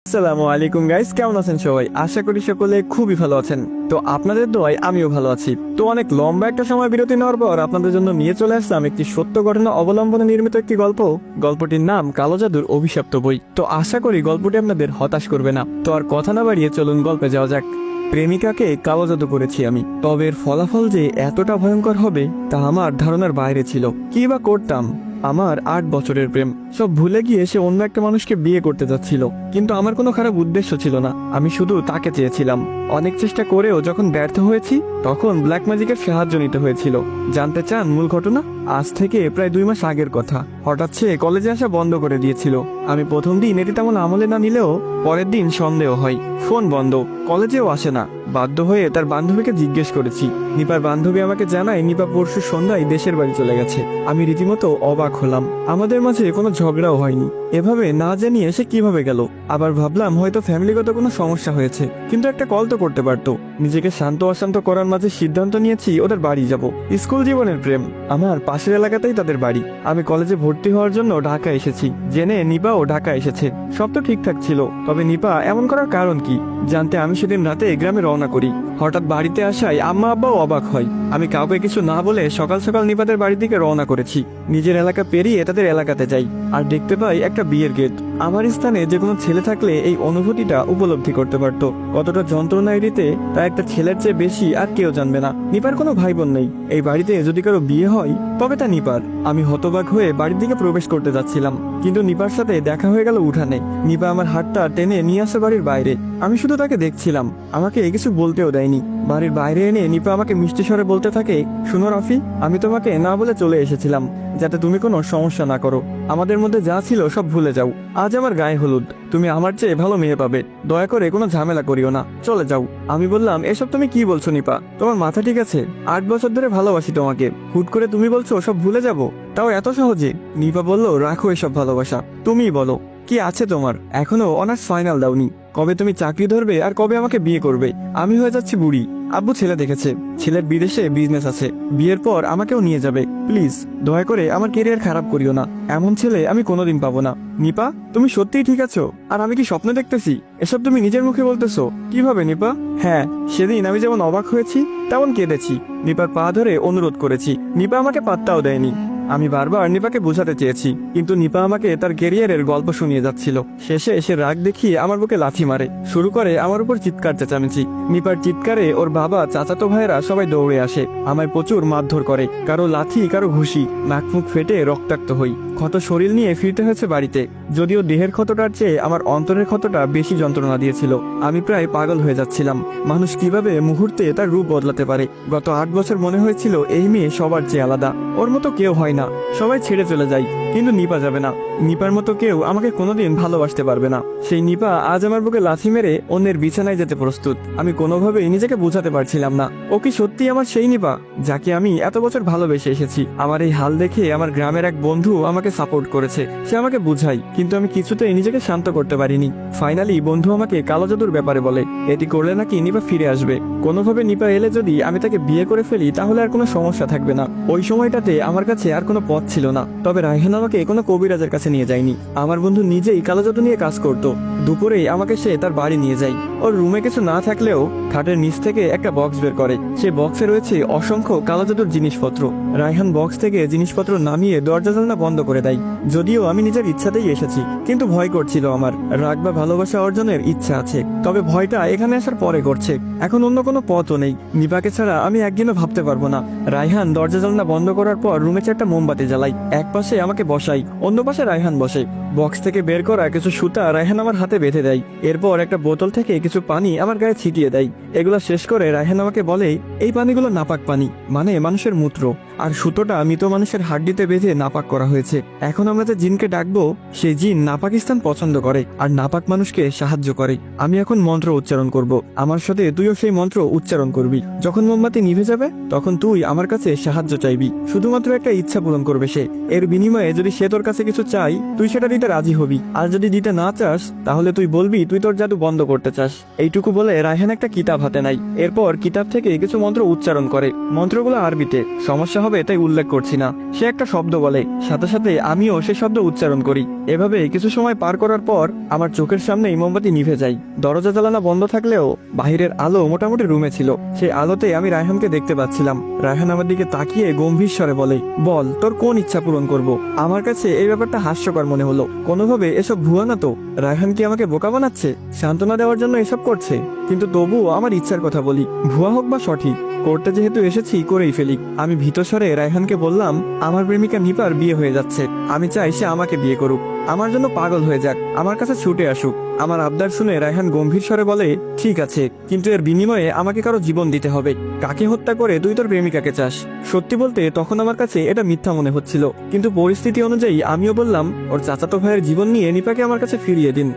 আসসালামু আলাইকুম গাইস, কেমন আছেন সবাই? আশা করি সকলে খুবই ভালো আছেন। তো আপনাদের দোয়ায় আমিও ভালো আছি। তো অনেক লম্বা একটা সময় বিরতি নেওয়ার পর আপনাদের জন্য নিয়ে চলে আসলাম একটি সত্য ঘটনা অবলম্বনে নির্মিত একটি গল্প। গল্পটির নাম কালো জাদুর অভিশপ্ত বই। তো আশা করি গল্পটি আপনাদের হতাশ করবে না। তো আর কথা না বাড়িয়ে চলুন গল্পে যাওয়া যাক। প্রেমিকাকে কালো জাদু করেছি আমি, তবে এর ফলাফল যে এতটা ভয়ঙ্কর হবে তা আমার ধারণার বাইরে ছিল। কি বা করতাম? আমার 8 বছরের প্রেম সব ভুলে গিয়ে সে অন্য একটা মানুষকে বিয়ে করতে যাচ্ছিল, কিন্তু আমার কোনো খারাপ উদ্দেশ্য ছিল না। আমি শুধু তাকে চেয়েছিলাম। অনেক চেষ্টা করেও যখন ব্যর্থ হয়েছি তখন ব্ল্যাক ম্যাজিকের সাহায্য নিতে হয়েছিল। জানতে চান মূল ঘটনা? আজ থেকে প্রায় 2 মাস আগের কথা। হঠাৎ সে কলেজে আসা বন্ধ করে দিয়েছিল। আমি প্রথম দিন এটি তেমন আমলে না নিলেও পরের দিন সন্দেহ হয়। ফোন বন্ধ, কলেজেও আসে না। বাধ্য হয়ে তার বান্ধবীকে জিজ্ঞেস করেছি। নিপার বান্ধবী আমাকে জানায় নিপা পরশু সন্ধ্যায় দেশের বাড়ি চলে গেছে। আমি রীতিমতো অবাক হলাম। আমাদের মাঝে কোনো ঝগড়াও হয়নি। এভাবে না জানিয়ে সে কিভাবে গেল? আবার ভাবলাম হয়তো ফ্যামিলিগত কোনো সমস্যা হয়েছে, কিন্তু একটা কল তো করতে পারতো। নিজেকে শান্ত অশান্ত করার মাঝে সিদ্ধান্ত নিয়েছি ওদের বাড়ি যাব। স্কুল জীবনের প্রেম, আমার পাশের এলাকাতেই তাদের বাড়ি। আমি কলেজে ভর্তি হওয়ার জন্য ঢাকা এসেছি জেনে নিপাও ঢাকা এসেছে। সব তো ঠিকঠাক ছিল, তবে নিপা এমন করার কারণ কি জানতে আমি সেদিন রাতে গ্রামে রওনা করি। হঠাৎ বাড়িতে আসায় আম্মা আব্বাও অবাক হয়। আমি কাউকে কিছু না বলে সকাল সকাল নিপাদের বাড়ির দিকে রওনা করেছি। নিজের এলাকা পেরিয়ে তাদের এলাকাতে যাই আর দেখতে পাই একটা বিয়ের গেট। আমার স্থানে যে কোনো ছেলে থাকলে এই অনুভূতিটা উপলব্ধি করতে পারতো। কতটা যন্ত্রণা দিতে তা একটা ছেলের চেয়ে বেশি আর কেউ জানবে না। নিপার কোনো ভাই বোন নেই। এই বাড়িতে যদি কারো বিয়ে হয় তবে তা নিপার। আমি হতবাক হয়ে বাড়ির দিকে প্রবেশ করতে যাচ্ছিলাম, কিন্তু নিপার সাথে দেখা হয়ে গেল উঠানে। নিপা আমার হাতটা টেনে নিয়ে আসে বাড়ির বাইরে। আমি শুধু তাকে দেখছিলাম, আমাকে কিছু বলতেও দেয়নি। বাড়ির বাইরে এনে নিপা আমাকে মিষ্টি স্বরে বলতে থাকে, শুনো রাফি, আমি তোমাকে না বলে চলে এসেছিলাম যাতে তুমি কোনো সমস্যা না করো। আমাদের মধ্যে যা ছিল সব ভুলে যাও। আজ আমার গায়ে হলুদ, তুমি আমার চেয়ে ভালো মেয়ে পাবে। দয়া করে কোনো ঝামেলা করিও না, চলে যাও। আমি বললাম, এসব তুমি কি বলছো নিপা? তোমার মাথা ঠিক আছে? 8 বছর ধরে ভালোবাসি তোমাকে, হুট করে তুমি বলছো সব ভুলে যাব, তাও এত সহজে? নিপা বলল, রাখো এসব ভালোবাসা, তুমিই বলো কি আছে তোমার? এখনো অনার্স ফাইনাল দাওনি। কবে তুমি চাকরি ধরবে আর কবে আমাকে বিয়ে করবে? আমি হয়ে যাচ্ছি বুড়ি। আব্বু ছেলে দেখেছে, ছেলের বিদেশে বিজনেস আছে, বিয়ের পর আমাকেও নিয়ে যাবে। প্লিজ দয়া করে আমার কেরিয়ার খারাপ করিও না। এমন ছেলে আমি কোনোদিন পাবো না। নিপা, তুমি সত্যিই ঠিক আছো? আর আমি কি স্বপ্ন দেখতেছি? এসব তুমি নিজের মুখে বলতেছো কিভাবে নিপা? হ্যাঁ, সেদিন আমি যেমন অবাক হয়েছি তেমন কেঁদেছি। নিপার পা ধরে অনুরোধ করেছি। নিপা আমাকে পাত্তাও দেয়নি। আমি বারবার নিপাকে বোঝাতে চেয়েছি, কিন্তু নিপা আমাকে তার ক্যারিয়ারের গল্প শুনিয়ে যাচ্ছিল। শেষে এসে রাগ দেখিয়ে আমার বুকে লাথি মারে, শুরু করে আমার উপর চিৎকার চেঁচামেচি। নিপার চিৎকারে ওর বাবা, চাচাতো ভাইয়েরা সবাই দৌড়ে আসে। আমায় প্রচুর মারধর করে, কারো লাথি কারো ঘুষি। নাক মুখ ফেটে রক্তাক্ত হই। ক্ষত শরীর নিয়ে ফিরতে হয়েছে বাড়িতে। যদিও দেহের ক্ষতটার চেয়ে আমার অন্তরের ক্ষতটা বেশি যন্ত্রণা দিয়েছিল। আমি প্রায় পাগল হয়ে যাচ্ছিলাম। মানুষ কিভাবে মুহূর্তে তার রূপ বদলাতে পারে। গত 8 বছর মনে হয়েছিল এই মেয়ে সবার চেয়ে আলাদা, ওর মতো কেউ হয় না। সবাই ছেড়ে চলে যায়, কিন্তু নিপা যাবে না। নিপার মতো কেউ আমাকে কোনোদিন ভালোবাসতে পারবে না। সেই নিপা আজ আমার বুকে লাথি মেরে অন্যের বিছানায় যেতে প্রস্তুত। আমি কোনোভাবেই নিজেকে বোঝাতে পারছিলাম না, ও কি সত্যি আমার সেই নিপা যাকে আমি এত বছর ভালোবেসে এসেছি? আমার এই হাল দেখে আমার গ্রামের এক বন্ধু আমাকে সাপোর্ট করেছে। সে আমাকে বুঝাই, কিন্তু আমি কিছুতেই নিজেকে শান্ত করতে পারিনি। ফাইনালি বন্ধু আমাকে কালো জাদুর ব্যাপারে বলে, এটি করলে নাকি নিপা ফিরে আসবে। কোনোভাবে নিপা এলে যদি আমি তাকে বিয়ে করে ফেলি তাহলে আর কোনো সমস্যা থাকবে না। ওই সময়টাতে আমার কাছে আর কোনো পথ ছিল না। তবে রায়হান আমাকে কোনো কবিরাজের কাছে নিয়ে যায়নি। আমার বন্ধু নিজেই কালো জাদু নিয়ে কাজ করত। দুপুরেই আমাকে সে তার বাড়ি নিয়ে যায়। ওর রুমে কিছু না থাকলেও খাটের নিচ থেকে একটা বক্স বের করে। সে বক্সে রয়েছে অসংখ্য কালো জাদুর জিনিসপত্র। রায়হান বক্স থেকে জিনিসপত্র নামিয়ে দরজা জানলা বন্ধ করে দেয়। যদিও আমি নিজের ইচ্ছাতেই এসেছি, কিন্তু ভয় করছিল আমার। রাগ বা ভালোবাসা অর্জনের ইচ্ছা আছে, তবে ভয়টা এখানে আসার পরে করছে। এখন অন্য কোনো পথও নেই। নিপাকে ছাড়া আমি একদিনও ভাবতে পারবো না। রায়হান দরজা জানলা বন্ধ করার পর রুমে একটা মোমবাতি জ্বালাই। এক পাশে আমাকে বসাই, অন্য পাশে রায়হান বসে। বক্স থেকে বের করা কিছু সুতা রায়হান আমার হাতে বেঁধে দেয়। এরপর একটা বোতল থেকে কিছু পানি আমার গায়ে ছিটিয়ে দেয়। এগুলো শেষ করে রায়হান আমাকে বলে, এই পানিগুলো নাপাক পানি, মানে মানুষের মূত্র। আর সুতোটা মৃত মানুষের হাড্ডিতে বেঁধে নাপাক করা হয়েছে। এখন আমরা যে জিনকে ডাকবো সেই জিন নাপাক স্থান পছন্দ করে আর নাপাক মানুষকে সাহায্য করে। আমি এখন মন্ত্র উচ্চারণ করব, আমার সাথে তুইও সেই মন্ত্র উচ্চারণ করবি। যখন মোমবাতি নিভে যাবে তখন তুই আমার কাছে সাহায্য চাইবি। শুধুমাত্র একটা ইচ্ছা পূরণ করবে সে। এর বিনিময়ে যদি সে তোর কাছে কিছু চাই তুই সেটা দিতে রাজি হবি, আর যদি দিতে না চাস তাহলে তাহলে তুই বলবি তুই তোর জাদু বন্ধ করতে চাস। এইটুকু বলে রায়হান একটা কিতাব হাতে নেয়। এরপর কিতাব থেকে কিছু মন্ত্র উচ্চারণ করে। মন্ত্রগুলো আরবিতে, সমস্যা হবে তাই উল্লেখ করছি না। সে একটা শব্দ বলে, সাথে সাথে আমিও সে শব্দ উচ্চারণ করি। এভাবে কিছু সময় পার করার পর আমার চোখের সামনেই মোমবাতি নিভে যায়। দরজা জ্বালানো বন্ধ থাকলেও বাহিরের আলো মোটামুটি রুমে ছিল। সেই আলোতে আমি রায়হানকে দেখতে পাচ্ছিলাম। রায়হান আমার দিকে তাকিয়ে গম্ভীর স্বরে বলে, বল তোর কোন ইচ্ছা পূরণ করব। আমার কাছে এই ব্যাপারটা হাস্যকর মনে হলো। কোনোভাবে এসব ভুয়া না তো? রায়হান কি আমাকে বোকা বানাচ্ছে, সান্ত্বনা দেওয়ার জন্য এসব করছে? কিন্তু তবুও আমার ইচ্ছার কথা বলি, ভুয়া হোক বা সঠিক, করতে যেহেতু এসেছি করেই ফেলি। আমি ভীত স্বরে রায়হানকে বললাম, আমার প্রেমিকা নিপার বিয়ে হয়ে যাচ্ছে। আমি চাই সে আমাকে বিয়ে করুক, আমার জন্য পাগল হয়ে যাক, আমার কাছে ছুটে আসুক। আমার আবদার শুনে রায়হান গম্ভীর স্বরে বলে, ঠিক আছে, কিন্তু এর বিনিময়ে আমাকে কারো জীবন দিতে হবে। কাকে হত্যা করে তুই তোর প্রেমিকাকে চাস? সত্যি বলতে তখন আমার কাছে এটা মিথ্যা মনে হচ্ছিল, কিন্তু পরিস্থিতি অনুযায়ী আমিও বললাম, ওর চাচাতো ভাইয়ের জীবন নিয়ে নিপাকে আমার কাছে ফিরিয়ে দিন।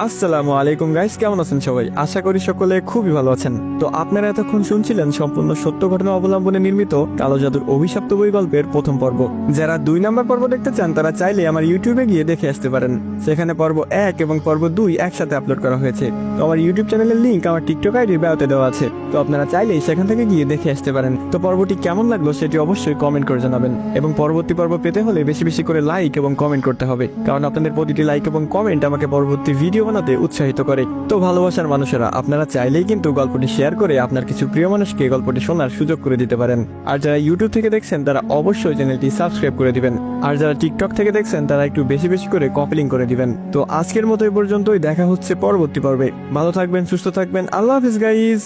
আসসালামু আলাইকুম গাইস, কেমন আছেন সবাই? আশা করি সকলে খুবই ভালো আছেন। তো আপনারা এতক্ষণ শুনছিলেন সম্পূর্ণ সত্য ঘটনা অবলম্বনে নির্মিত কালো জাদুর অভিশপ্ত বই গল্পের প্রথম পর্ব। যারা 2 নম্বর পর্ব দেখতে চান তারা চাইলে আমার ইউটিউবে গিয়ে দেখে আসতে পারেন। সেখানে পর্ব 1 এবং পর্ব 2 একসাথে আপলোড করা হয়েছে। তো আমার ইউটিউব চ্যানেলের লিংক আমার টিকটক আইডির বায়োতে দেওয়া আছে, তো আপনারা চাইলেই সেখান থেকে গিয়ে দেখে আসতে পারেন। তো পর্বটি কেমন লাগলো সেটি অবশ্যই কমেন্ট করে জানাবেন, এবং পরবর্তী পর্ব পেতে হলে বেশি বেশি করে লাইক এবং কমেন্ট করতে হবে, কারণ আপনাদের প্রতিটি লাইক এবং কমেন্ট আমাকে পরবর্তী ভিডিও বানাতে উৎসাহিত করে। তো ভালোবাসার মানুষেরা, আপনারা চাইলেই কিন্তু গল্পটি শেয়ার করে আপনার কিছু প্রিয় মানুষকে গল্পটি শোনার সুযোগ করে দিতে পারেন। আর যারা ইউটিউব থেকে দেখছেন তারা অবশ্যই চ্যানেলটি সাবস্ক্রাইব করে দিবেন। আর যারা টিকটক থেকে দেখছেন তারা একটু বেশি বেশি করে কপি করে দিবেন। তো আজকের মতো এই পর্যন্তই, দেখা হচ্ছে পরবর্তী পর্বে। ভালো থাকবেন, সুস্থ থাকবেন, আল্লাহ হাফিজ গাইজ।